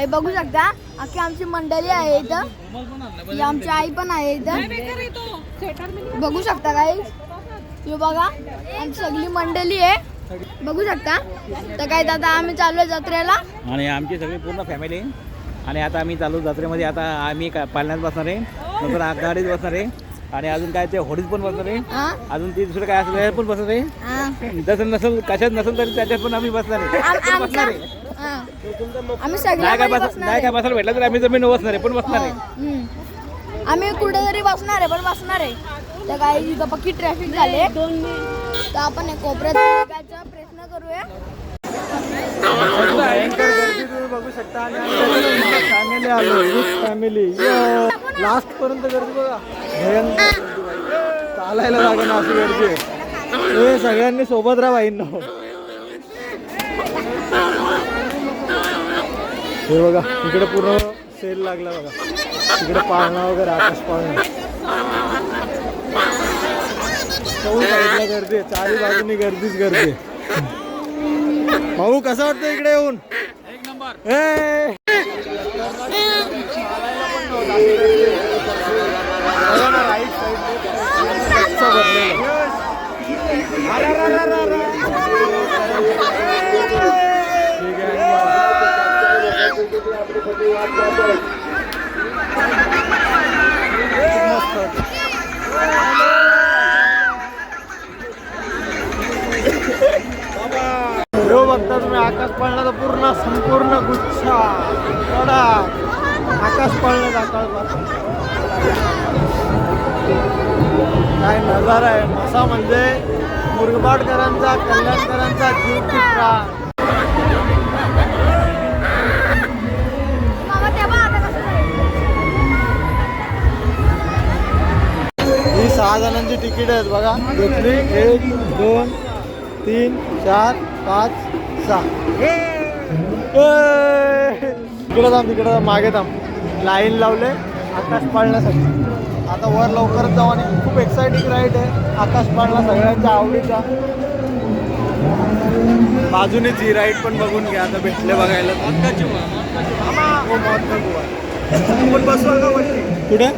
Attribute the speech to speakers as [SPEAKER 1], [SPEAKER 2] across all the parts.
[SPEAKER 1] हे बघू शकता अख्खी आमची मंडळी आहे इथं. ही आमची आई पण आहे इथं, बघू शकता काही. हे बघा आमची सगळी मंडळी आहे, बघू शकता. तर काय दादा आम्ही चाललोय जत्रेला
[SPEAKER 2] आणि आमची सगळी पूर्ण फॅमिली. आणि आता आम्ही चालू जत्रेमध्ये. आता आम्ही पाळण्यात बसणार आहे, नंतर आगगाडीत बसणार आहे, आणि अजून काय ते होडीत पण बसणार आहे, अजून ते दुसरं काय असेल पण बसणार आहे. जसं नसेल कशात नसेल तरी त्याच्यात पण आम्ही बसणार आहे.
[SPEAKER 1] आम्ही सगळे
[SPEAKER 2] नाही काय बसायला भेटलं तर आम्ही जमीन बसणार आहे, पण बसणार आहे.
[SPEAKER 1] आम्ही कुठेतरी बसणार आहे, पण बसणार आहे. तर काही इथं पक्की ट्रॅफिक झाले, तर आपण कोपऱ्यात जायचा प्रयत्न करूया.
[SPEAKER 3] बघू शकता. आणि फॅमिली आलो, फॅमिली लास्ट पर्यंत गर्दी बघा. चालायला जागा ना अशी गर्दी आहे. हे सगळ्यांनी सोबत राहा बाईंनो. हे बघा इकडे पूर्ण सेल लागला बघा. तिकडे पाळणा वगैरे, आकाश पाळणा. चौक साईडला गर्दी आहे, चारी बाजूनी गर्दीच गर्दी. भाऊ कसं वाटतं इकडे येऊन?
[SPEAKER 2] एक नंबर.
[SPEAKER 3] बघता तुम्ही आकाश पाळण्याचा पूर्ण संपूर्ण गुच्छा कडा आकाश पाळण्याचा काय नजारा आहे. मसा म्हणजे मुरबाडकरांचा, कल्याणकरांचा जीव की प्राण. ही 6 जणांची तिकीट आहेत बघा. घेतली 1 2 3 4 5 6. तिकडे मागे थांब. लाईन लावले आकाश पाळण्यासाठी. आता वर लवकरच जाऊ. आणि खूप एक्साइटिंग राईड आहे आकाश पाळणा, सगळ्यांच्या आवडीचा. बाजूनेच ही राईड पण बघून घ्या. आता भेटले बघायला. पण बसवा का वरती? कुठे?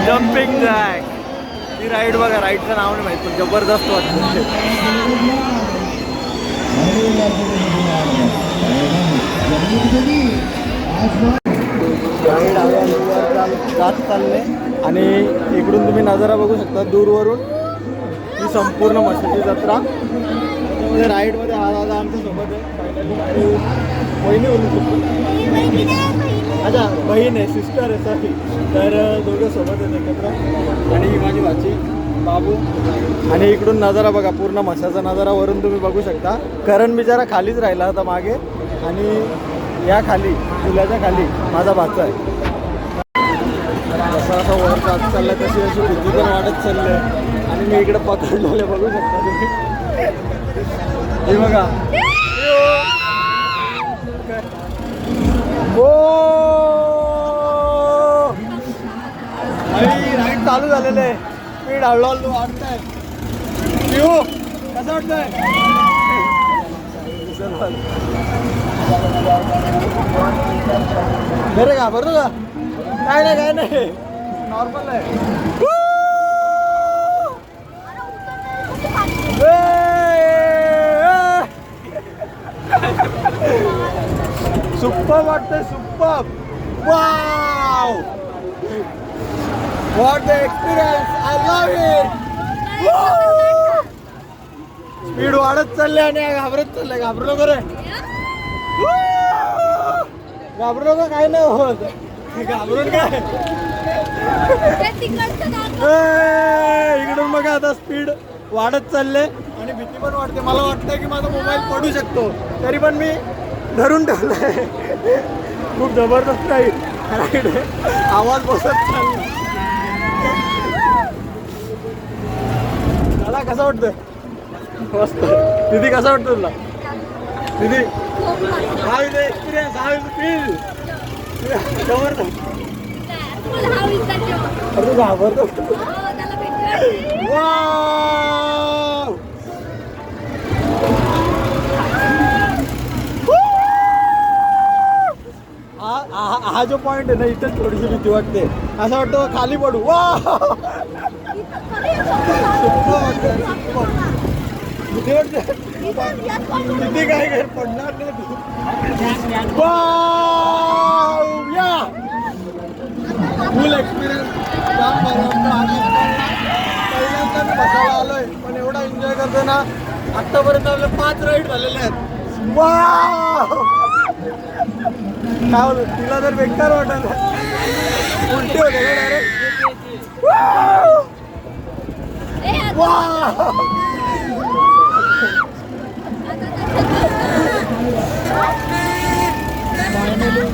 [SPEAKER 3] जम्पिंग जॅक ही राईड बघा. राईडचं नाव नाही माहित पण जबरदस्त वाटतं. राईड जात चालले. आणि इकडून तुम्ही नजारा बघू शकता दूरवरून. ही संपूर्ण म्हशीची जत्रा. त्यामध्ये राईडमध्ये हा दादा आमच्या सोबत आहे. बहिणी बोलू शकतो. अच्छा बहीण आहे, सिस्टर आहे सॉरी. तर दोघं सोबत आहेत एकत्र. आणि ही माझी भाची बाबू. आणि इकडून नजारा बघा, पूर्ण म्हशाचा नजारा वरून तुम्ही बघू शकता. करण बिचारा खालीच राहिला होता मागे. आणि या खाली पुलाच्या खाली माझा भाचा आहे. जसं असं वर जात चाललं तशी अशी भीती पण वाढत चालली. आणि मी इकडे पकडलेले बघू शकता तुम्ही. हे बघा राईड चालू झालेलं आहे. स्पीड हळूहळू वाढतंय. कसं वाटतंय? बरं का बरं का? काय नाही काय नाही, नॉर्मल आहे. सुपर वाटतंय, super. Wow, what the experience, I love it. Speed वाढत चालले आणि घाबरत चाललंय. घाबरू नको रे, घाबरू नको, काय नाही होत. घाबरून काय, इकडून बघा आता स्पीड वाढत चालले आणि भीती पण वाटते. मला वाटतं की माझा मोबाईल पडू शकतो, तरी पण मी धरून ठेवलाय. खूप जबरदस्त राईड आहे, आवाज बसत चालला. मला कसं वाटतं? मस्त. दीदी कसं वाटतं तुला? दीदी how is experience, how is feel? जबरदस्त. अरे घाबरतो. वाव, हा जो पॉइंट आहे ना इथेच थोडीशी भीती वाटते. असं वाटतं खाली पडू. वा भीती वाटते किती काय काय पडणार नाही तू. या फुल एक्सपिरियन्स पहिल्यांदा मी बसायला आलोय पण एवढा एन्जॉय करतो ना. आतापर्यंत आपले 5 राईड झालेले आहेत. वाव काय बोलतो तिला जर बेकार वाटत उलटी होते का डायरेक्ट. फायनली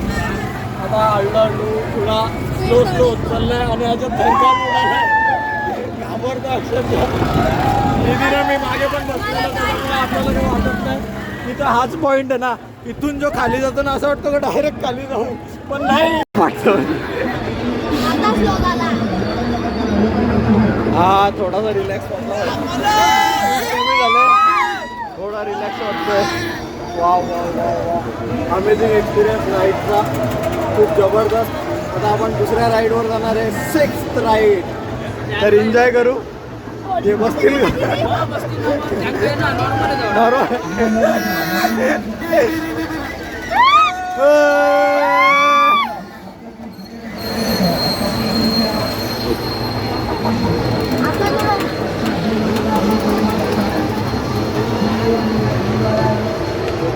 [SPEAKER 3] आता हळूहळू थोडा स्लो होत चाललाय आणि ह्याच्यात धरका उडालाय. घाबरतो अक्षरशः. मी मागे पण बसलेलो त्यामुळे आपल्याला काही वाटत नाही. इथं हाच पॉइंट आहे ना. इथून जो खाली जातो ना असं वाटतं का डायरेक्ट खाली जाऊ पण नाही. हा थोडासा रिलॅक्स वाटला. कमी झालं थोडा रिलॅक्स वाटतोय. Wow wow wow wow amazing experience राईडचा खूप जबरदस्त. आता आपण दुसऱ्या राईडवर जाणार आहे 6th राईड. तर एन्जॉय करू. हे बसतील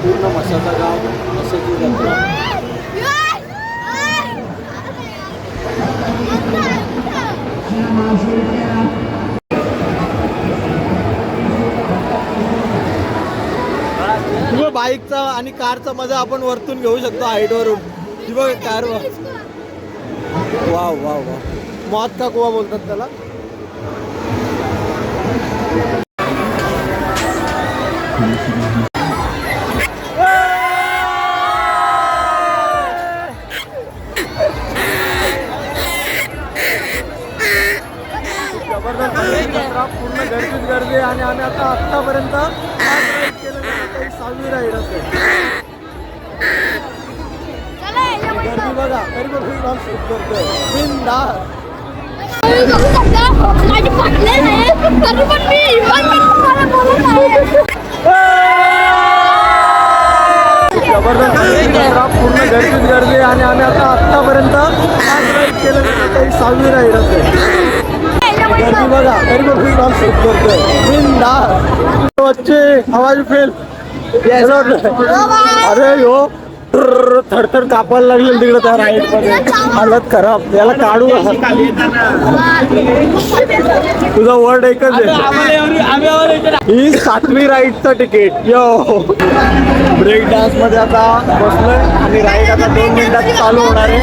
[SPEAKER 3] पूर्ण मशाचा गाव मशाची जत्रा. बाईकचा आणि कारचा मजा आपण वरतून घेऊ शकतो हाईटवरून. ती बघ कार. वाव वाव वाव मौत का कुवा बोलतात त्याला. जबरदस्त पूर्ण गर्दीच गर्दी. आणि आम्ही आता आत्तापर्यंत 5 राईड केलं. 6वी राईड असेल. गर्दी बघा तरी पण ब्लॉग शूट करतोय बिनधास्त. जबरदस्त पूर्ण गर्दीच गर्दी. आणि आम्ही आता आत्तापर्यंत 5 राईड केलं. 6वी राईड असेल. गर्दी बघा तरी पण ब्लॉग शूट करतोय बिनधास्त. बच्चे आवाज फेल. अरे यो थरथर कापायला लागले तिकडे त्या राईड मध्ये. हालत खराब. याला काढू. तुझा वर्ड एकच आहे. ही 7वी राईडचं तिकीट. यो ब्रेक डान्स मध्ये आता बसलोय आणि राईड आता 2 मिनिटात चालू होणार आहे.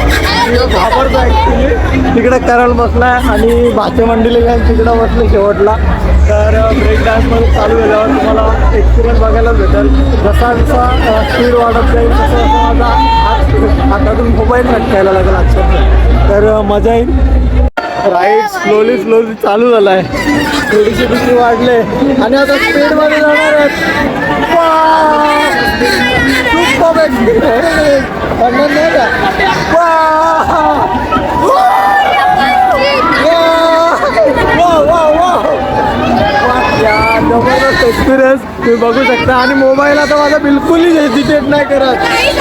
[SPEAKER 3] घाबरतो ऍक्च्युली. तिकडे करायला बसलाय आणि भाचे मंडीला जाऊन तिकडे बसले शेवटला. तर ब्रेक डान्समध्ये चालू झाल्यावर तुम्हाला एक्सपिरियन्स बघायला भेटेल. जसा जसा स्पीड वाढत जाईल तसं तसं माझा हातातून मोबाईल लटकायला लागेल अक्षरशः. तर मजा येईल. राईड स्लोली चालू झाला आहे. थोडीशी भीती वाढले आणि आता स्पीडमध्ये जाणार आहेत. खूप एक्सपिरियन्स नाही का. जबरदस्त एक्सपिरियन्स तुम्ही बघू शकता. आणि मोबाईल आता माझा बिलकुलही हेजिटेट नाही करत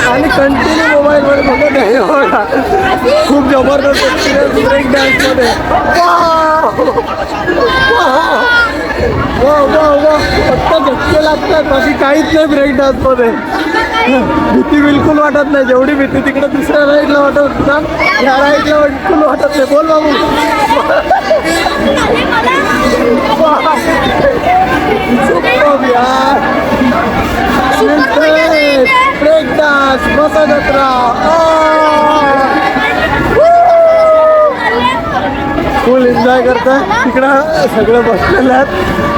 [SPEAKER 3] आणि कंटिन्यू मोबाईलवर बघत आहे. बघा खूप जबरदस्त एक्सपिरियन्स ब्रेक डान्समध्ये. फक्त झटके लागतात बाकी काहीच नाही ब्रेक डान्समध्ये. भीती बिलकुल वाटत नाही. जेवढी भीती तिकडे दुसऱ्या राईडला वाटत होता या राईडला बिलकुल वाटत नाही. बोल बाबू. ब्रेक डान्स मसा जत्रा फुल एन्जॉय करताय. तिकडं सगळं बसलेलं आहेत.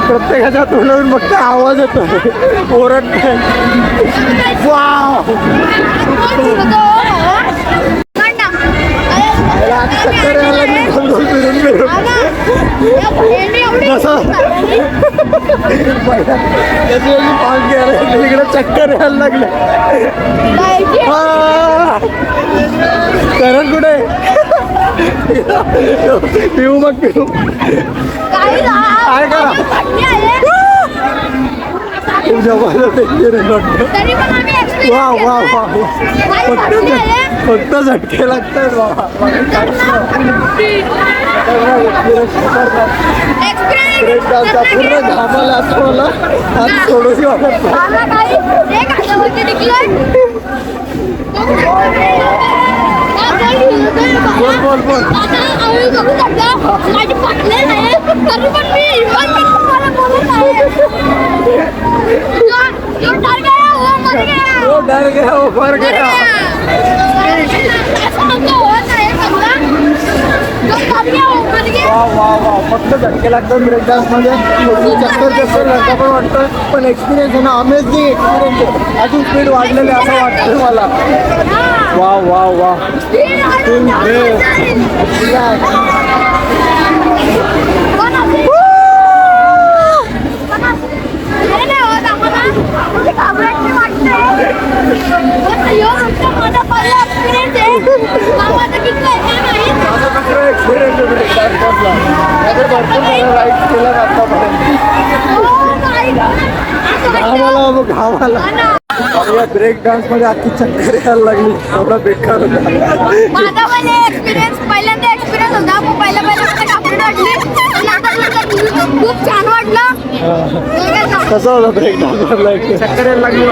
[SPEAKER 3] प्रत्येकाच्या तोंडावरून फक्त आवाज येतो ओरडते. वाव त्याला आता चक्कर यायला लागली गोल गोल फिरून फिरून. जसं त्याची पाच घ्यायला लागली, इकडे चक्कर यायला लागले. करण कुठे पिऊ मग पिऊ काय करा वा वा वा फक्त झटके लागतात पूर्ण घामाला असं मला आज थोडंशी वाटत बोल बोल बोल वो डर गया वो मर गया वाह वाह वाह फक्त झटके लागतात ब्रेक डान्समध्ये चक्कर चक्कर लागतं पण वाटतं पण एक्सपिरियन्स आहे ना अमेझिंग एक्सपिरियन्स आहे अजून स्पीड वाढलेली असं वाटतं मला वा वा वा घामाला ब्रेक डान्स मध्ये अख्खी चक्कर यायला लागली एवढा बेकार होता
[SPEAKER 1] माझा पण एक्सपिरियन्स पहिल्यांदा एक्सपिरियन्स होता मग खूप छान वाटलं
[SPEAKER 3] कसं होतं ब्रेक डान्स चक्कर यायला लागली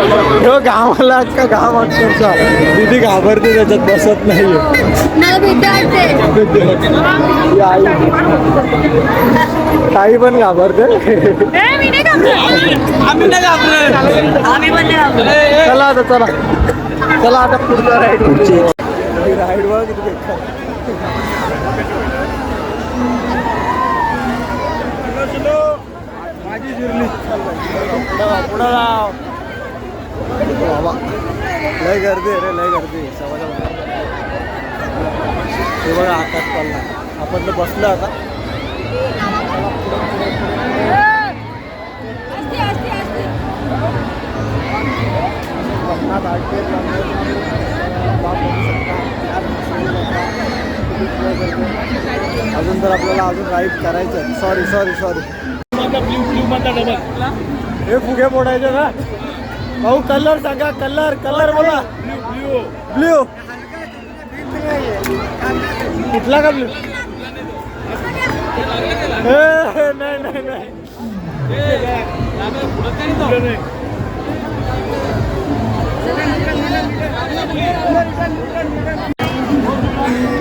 [SPEAKER 3] हो घामाला अख्खा घाम अक्षरशः दीदी घाबरते त्याच्यात बसत नाहीये
[SPEAKER 1] मला भीती वाटते
[SPEAKER 3] काही पण घाबरते चला आता चला चला आता पुढचा राईड राईड वर किती बेकार माझी जिरली पुढं राव बाबा लय गर्दी रे लय गर्दी हे बघा हातात पडला आपण तर बसलो आता अजून तर आपल्याला अजून राईड करायचं सॉरी सॉरी सॉरी हे फुगे फोडायचे ना भाऊ कलर सांगा कलर कलर बोला ब्ल्यू कुठला का ब्ल्यू नाही नाही नाही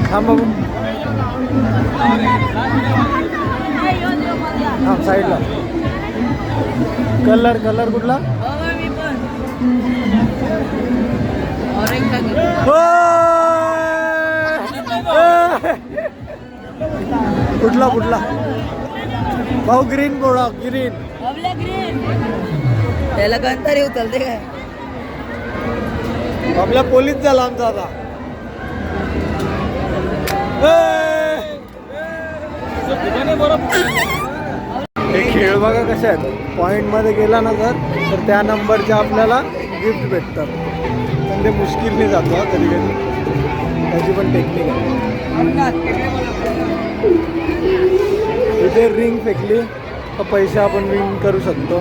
[SPEAKER 3] थांब बाबू थांब साईडला कलर कलर कुठला कुठला कुठला भाऊ ग्रीन बोला ग्रीन
[SPEAKER 4] त्याला गंतरी उचलते काय
[SPEAKER 3] आपला पोलीस झाला आमचा आता हे खेळ बघा कसे आहेत पॉइंट मध्ये गेला ना तर त्या नंबरच्या आपल्याला गिफ्ट भेटतात पण ते मुश्किलने जातो कधी कधी त्याची पण टेक्निक आहे इथे रिंग फेकली तर पैसे आपण विन करू शकतो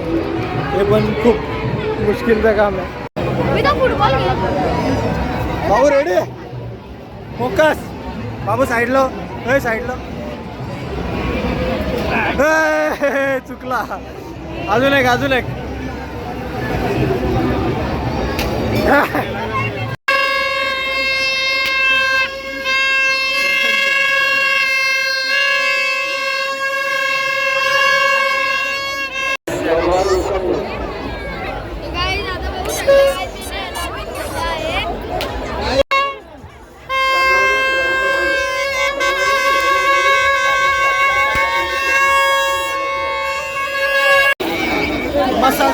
[SPEAKER 3] हे पण खूप मुश्किलचं काम आहे भाऊ रेडी फोकस बाबू साईडला साईडला चुकला अजून एक अजून एक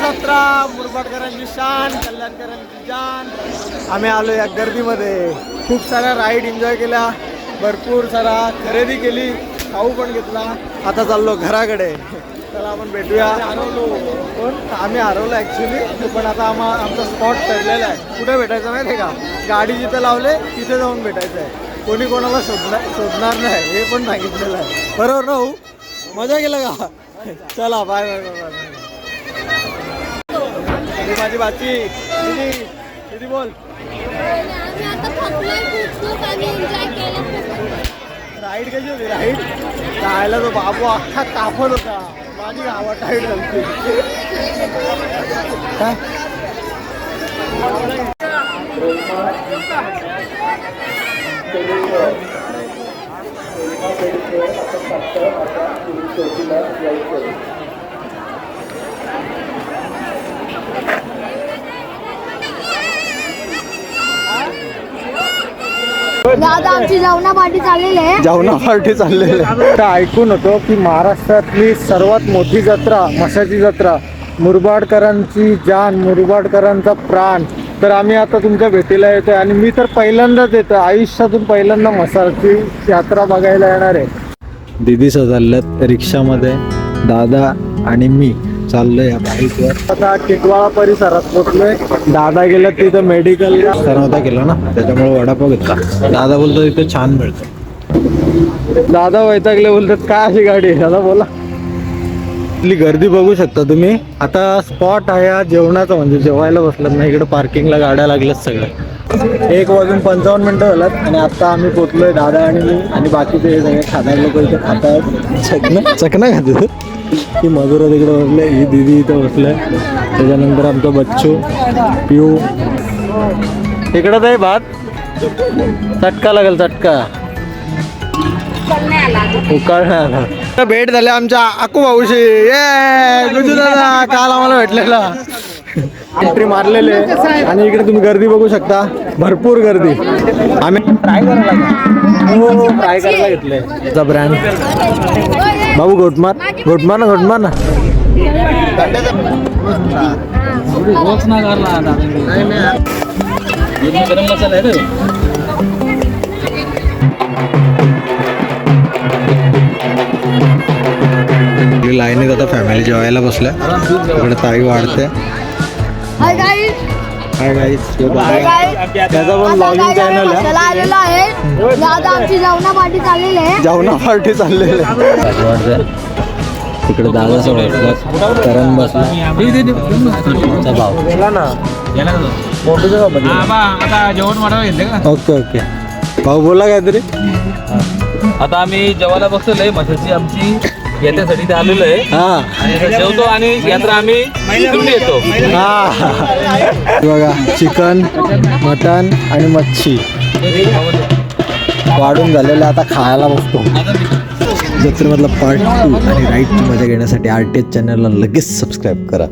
[SPEAKER 3] जत्रा मुरबाडकरांची शान कल्याणकरांची जान आम्ही आलो या गर्दीमध्ये खूप साऱ्या राईड एन्जॉय केल्या भरपूर सारा खरेदी केली, खाऊ पण घेतला. आता चाललो घराकडे. चला आपण भेटूया. पण आम्ही हरवलो ॲक्च्युली, पण आता आमचा स्पॉट ठरलेला आहे. कुठे भेटायचं माहिती आहे का? गाडी जिथे लावले तिथे जाऊन भेटायचं आहे. कोणी कोणाला शोधणार नाही हे पण सांगितलेलं आहे. बरोबर ना भाऊ? मजा केलं का? चला बाय बाय बाय बाय. माझी बाची दीदी बोल. राईड कशी होती? राईड राहायला तो बाबू अख्खा कापत होता. माझी गावात टाईट झाली. काय
[SPEAKER 1] दादा आमची जेवणा पार्टी चाललेली आहे.
[SPEAKER 3] जेवणा पार्टी चाललेली आहे. तर ऐकून होतो की महाराष्ट्रातली सर्वात मोठी जत्रा म्हशाची जत्रा, मुरबाडकरांची जान, मुरबाडकरांचा प्राण. तर आम्ही आता तुमच्या भेटीला येतोय आणि मी तर पहिल्यांदाच येतो, आयुष्यातून पहिल्यांदा म्हसाची यात्रा बघायला येणार आहे. दीदी चालल्यात रिक्षामध्ये, दादा आणि मी चाललोय या बाईकवर. आता टिटवाळा परिसरात पोहोचलोय. दादा गेला तिथं मेडिकल नव्हता केला ना, त्याच्यामुळे वडापाव घेतला. दादा बोलतो इथे छान मिळतं. दादा वैतागले, बोलतात काय अशी गाडी आहे? दादा बोला. इथली गर्दी बघू शकता तुम्ही. आता स्पॉट आहे हा जेवणाचा, म्हणजे जेवायला बसलात ना. इकडे पार्किंगला गाड्या लागल्यात सगळ्या. 1:55 झालात आणि आता आम्ही पोचलोय, दादा आणि मी आणि बाकीचे सगळे खाणार लोक इथे खात आहेत. चकना खात ही मधुरा तिकडे बसले, ही दीदी इथं बसले, त्याच्यानंतर आमचा बच्चू, पिऊ इकडं. आहे भात चटका लागेल, चटका उकाळण्याला. भेट झाली आमच्या आकू भाऊशी. ये गुजू दादा काल आम्हाला भेटलेला. एंट्री मारलेले आणि इकडे तुम्ही गर्दी बघू शकता, भरपूर गर्दी. आम्ही ट्राय करायला घेतलंय त्याचा ब्रँड. बाबू घोटमार घोटमार ना, घोटमार ना. लाईनीत आता फॅमिली जेवायला बसल्या. इकडे ताई वाढते.
[SPEAKER 1] Hi guys.
[SPEAKER 3] Hi guys.
[SPEAKER 1] Hi guys.
[SPEAKER 3] त्याचा पण ब्लॉगिंग चॅनल आहे.
[SPEAKER 1] चला आलेलो आहे. दादा आमची जेवणा पार्टी चाललेली आहे.
[SPEAKER 3] जेवणा पार्टी चाललेली आहे. तिकडे दादा सोबत करण बसला. भाऊ ना. ओके ओके भाऊ बोला काहीतरी.
[SPEAKER 2] आता आम्ही जेवायला बसलोय. म्हशाची आमची यात्रेसाठी ते आलेलो आहे. आणि जेवतो आणि यात्रा आम्ही येतो.
[SPEAKER 3] बघा चिकन, मटन आणि मच्छी वाढून झालेलं. आता खायला बसतो. जत्रेमधला पार्ट 2 आणि राईडची मजा घेण्यासाठी RTS चॅनलला लगेच सबस्क्राईब करा.